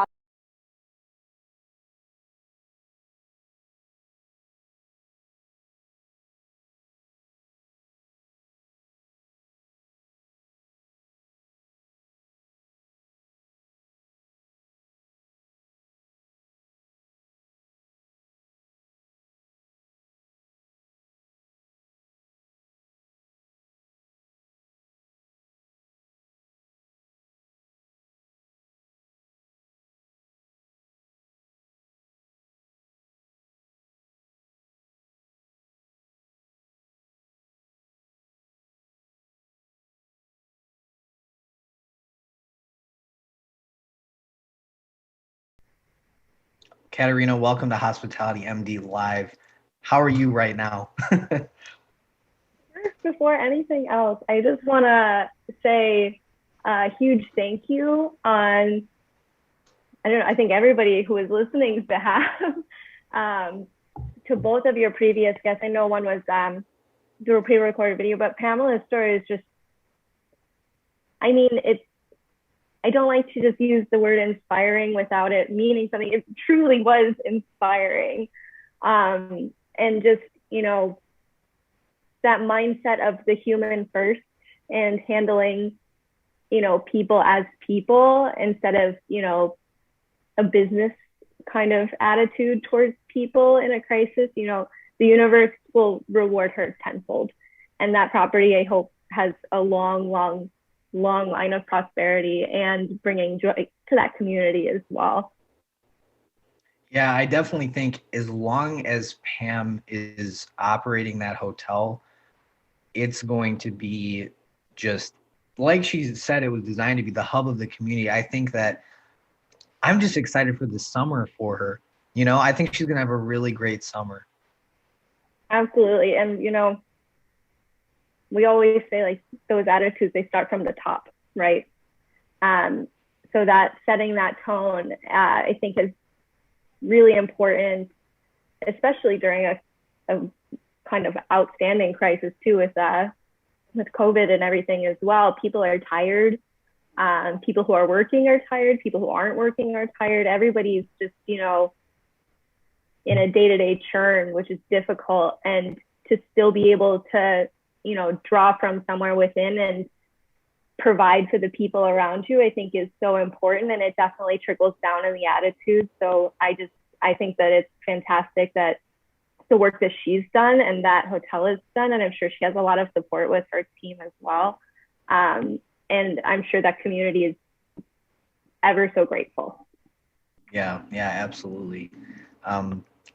Katerina, welcome to Hospitality MD Live. How are you right now? First, before anything else, I just want to say a huge thank you on, I think everybody who is listening's behalf, to both of your previous guests. I know one was through a pre-recorded video, but Pamela's story is just, I mean, I don't like to just use the word inspiring without it meaning something. It truly was inspiring. And just, you know, that mindset of the human first and handling, you know, people as people instead of, you know, a business kind of attitude towards people in a crisis. You know, the universe will reward her tenfold. And that property, I hope, has a long line of prosperity and bringing joy to that community as well. Yeah, I definitely think as long as Pam is operating that hotel, it's going to be just like she said, it was designed to be the hub of the community. I think that I'm just excited for the summer for her. You know, I think she's going to have a really great summer. Absolutely. And, you know, we always say like those attitudes, they start from the top, right? So that setting that tone, I think is really important, especially during a kind of outstanding crisis too, with COVID and everything as well. People are tired. People who are working are tired. People who aren't working are tired. Everybody's just, you know, in a day-to-day churn, which is difficult. And to still be able to, you know, draw from somewhere within and provide for the people around you, I think is so important. And it definitely trickles down in the attitude. So I think that it's fantastic that the work that she's done and that hotel has done, and I'm sure she has a lot of support with her team as well. And I'm sure that community is ever so grateful. Yeah, absolutely.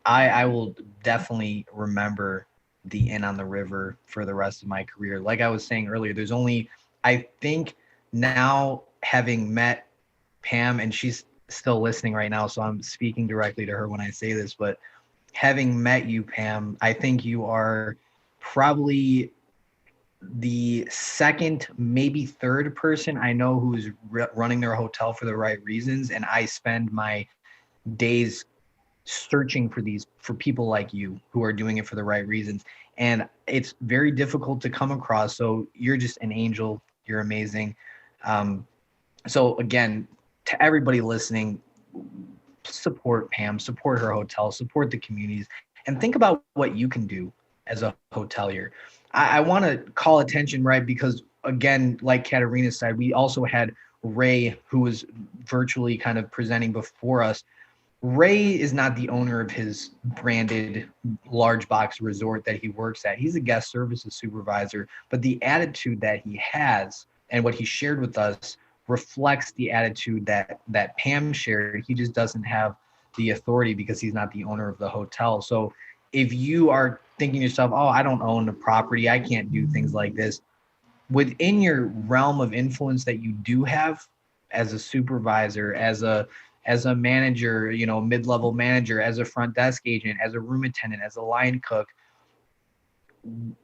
I will definitely remember the Inn on the River for the rest of my career. Like I was saying earlier, there's only, I think now having met Pam, and she's still listening right now, so I'm speaking directly to her when I say this, but having met you, Pam, I think you are probably the second, maybe third person I know who's running their hotel for the right reasons. And I spend my days searching for people like you who are doing it for the right reasons. And it's very difficult to come across. So you're just an angel. You're amazing. So again, to everybody listening, support Pam, support her hotel, support the communities, and think about what you can do as a hotelier. I want to call attention, right? Because again, like Katerina said, we also had Ray, who was virtually kind of presenting before us. Ray is not the owner of his branded large box resort that he works at. He's a guest services supervisor, but the attitude that he has and what he shared with us reflects the attitude that Pam shared. He just doesn't have the authority because he's not the owner of the hotel. So if you are thinking to yourself, oh, I don't own the property, I can't do things like this, within your realm of influence that you do have as a supervisor, as a manager, mid-level manager, as a front desk agent, as a room attendant, as a line cook,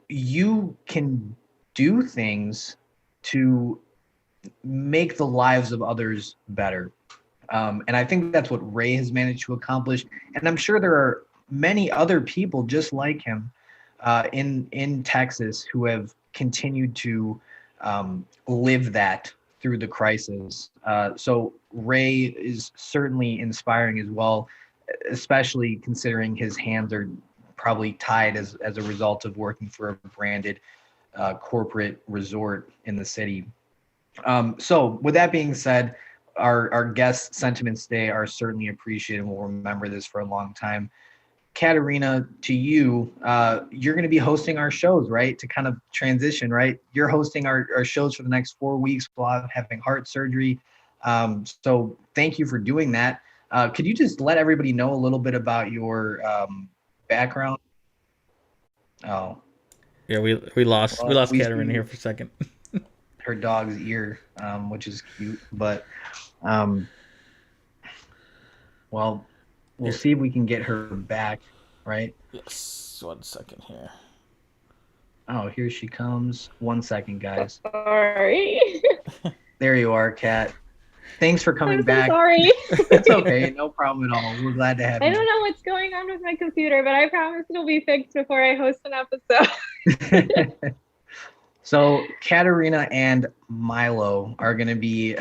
you can do things to make the lives of others better. And I think that's what Ray has managed to accomplish. And I'm sure there are many other people just like him in Texas who have continued to live that through the crisis. So Ray is certainly inspiring as well, especially considering his hands are probably tied as a result of working for a branded corporate resort in the city. So with that being said, our guest sentiments today are certainly appreciated, and we'll remember this for a long time. Katerina, to you, you're going to be hosting our shows, right? To kind of transition, right? You're hosting our shows for the next 4 weeks while having heart surgery. So thank you for doing that. Could you just let everybody know a little bit about your background? Oh. Yeah, we lost Katerina here for a second. Her dog's ear, which is cute, but well, we'll see if we can get her back, right? Yes, 1 second here. Oh, here she comes. 1 second, guys. Sorry. There you are, Kat. Thanks for coming I'm so back. sorry. It's okay, no problem at all. We're glad to have you. I don't know what's going on with my computer, but I promise it'll be fixed before I host an episode. So Katerina and Milo are going to be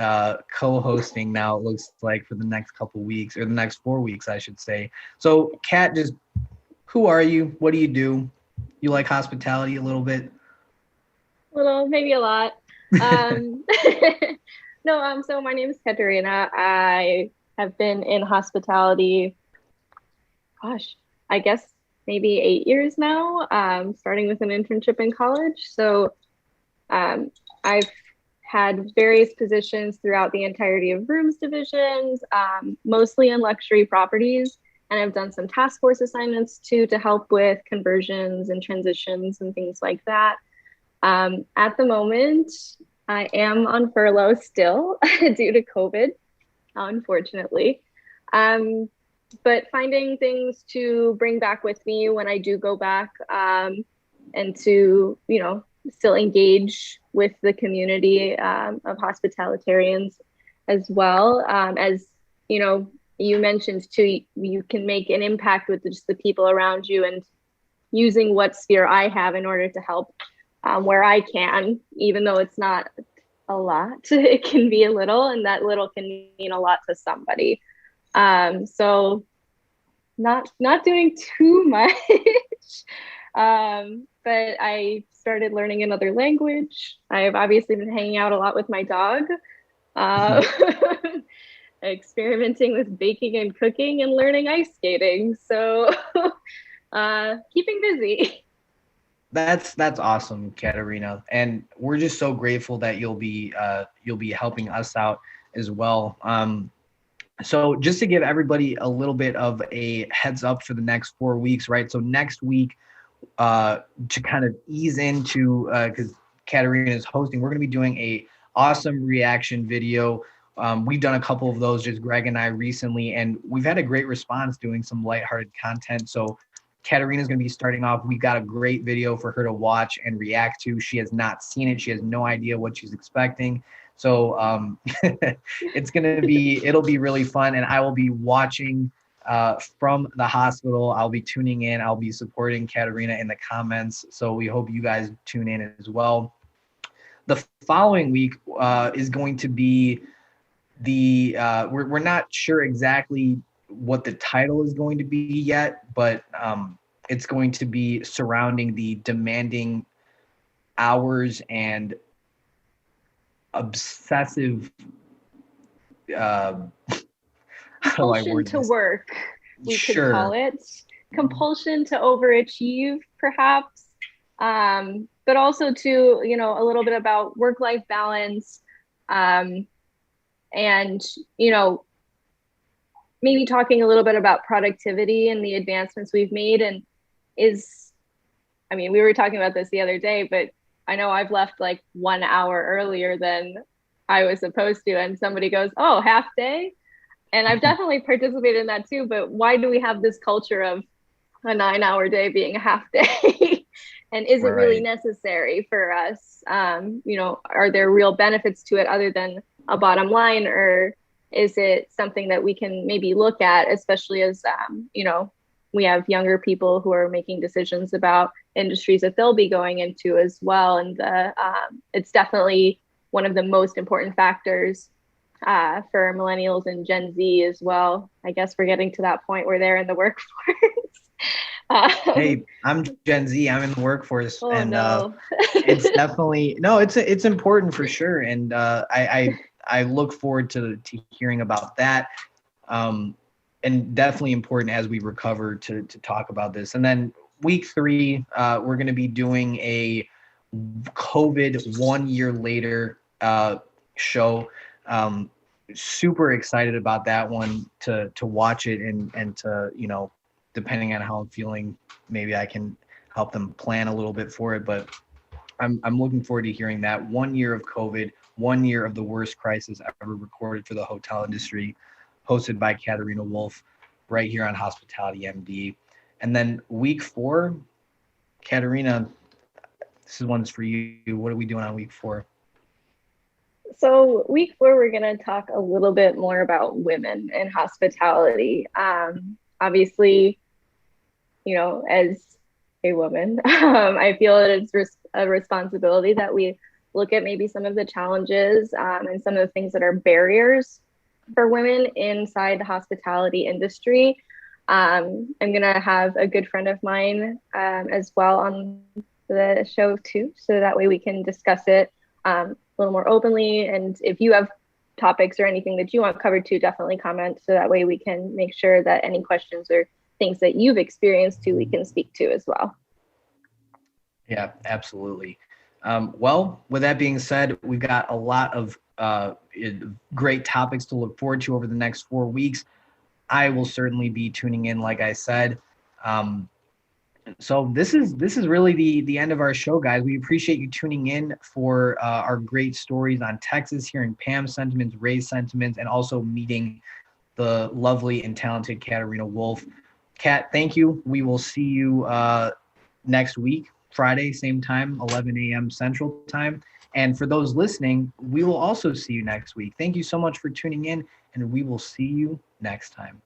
co-hosting now, it looks like, for the next couple weeks, or the next 4 weeks, I should say. So Kat, just who are you? What do you do? You like hospitality a little bit? Little, maybe a lot. No, so my name is Katerina. I have been in hospitality, gosh, I guess maybe 8 years now, starting with an internship in college. So I've had various positions throughout the entirety of rooms divisions, mostly in luxury properties. And I've done some task force assignments too to help with conversions and transitions and things like that. At the moment, I am on furlough still due to COVID, unfortunately. But finding things to bring back with me when I do go back, and to, still engage with the community of hospitalitarians as well. As, you mentioned too, you can make an impact with just the people around you, and using what sphere I have in order to help where I can, even though it's not a lot, it can be a little, and that little can mean a lot to somebody. So not doing too much, but I started learning another language. I've obviously been hanging out a lot with my dog, experimenting with baking and cooking and learning ice skating. So keeping busy. That's awesome, Katerina, and we're just so grateful that you'll be helping us out as well. So just to give everybody a little bit of a heads up for the next 4 weeks, right? So next week, to kind of ease into, because Katerina is hosting, we're going to be doing a awesome reaction video. We've done a couple of those, just Greg and I recently, and we've had a great response doing some lighthearted content. So Katerina is going to be starting off. We've got a great video for her to watch and react to. She has not seen it. She has no idea what she's expecting. So it'll be really fun. And I will be watching from the hospital. I'll be tuning in. I'll be supporting Katerina in the comments. So we hope you guys tune in as well. The following week is going to be we're not sure exactly what the title is going to be yet, but it's going to be surrounding the demanding hours and obsessive compulsion to work, we could call Sure. it. Compulsion to overachieve, perhaps. But also to, you know, a little bit about work-life balance, and, you know, maybe talking a little bit about productivity and the advancements we've made. And I mean, we were talking about this the other day, but I know I've left like 1 hour earlier than I was supposed to, and somebody goes, "Oh, half day?" And I've definitely participated in that too, but why do we have this culture of a 9-hour day being a half day? And is it really necessary for us? You know, are there real benefits to it other than a bottom line, or is it something that we can maybe look at, especially as, you know, we have younger people who are making decisions about industries that they'll be going into as well. And it's definitely one of the most important factors for millennials and Gen Z as well. I guess we're getting to that point where they're in the workforce. Hey, I'm Gen Z. I'm in the workforce, Oh, and no. it's definitely it's important for sure. And I look forward to hearing about that, and definitely important as we recover to talk about this. And then week 3, we're going to be doing a COVID 1 year later show. Super excited about that one to watch it and to, you know, depending on how I'm feeling, maybe I can help them plan a little bit for it. But I'm looking forward to hearing that. 1 year of COVID, 1 year of the worst crisis ever recorded for the hotel industry, hosted by Katerina Wolfe, right here on Hospitality MD. And then week 4, Katerina, this is one's for you. What are we doing on week 4? So week 4, we're going to talk a little bit more about women in hospitality. Obviously, you know, as a woman, I feel that it's a responsibility that we look at maybe some of the challenges and some of the things that are barriers for women inside the hospitality industry. I'm going to have a good friend of mine as well on the show too, so that way we can discuss it a little more openly. And if you have topics or anything that you want covered too, definitely comment, so that way we can make sure that any questions or things that you've experienced too, we can speak to as well. Yeah, absolutely. Well, with that being said, we've got a lot of great topics to look forward to over the next 4 weeks. I will certainly be tuning in, like I said. So this is really the end of our show, guys. We appreciate you tuning in for our great stories on Texas, hearing Pam's sentiments, Ray's sentiments, and also meeting the lovely and talented Katerina Wolfe. Kat, thank you. We will see you next week, Friday, same time, 11 a.m. Central Time. And for those listening, we will also see you next week. Thank you so much for tuning in, and we will see you next time.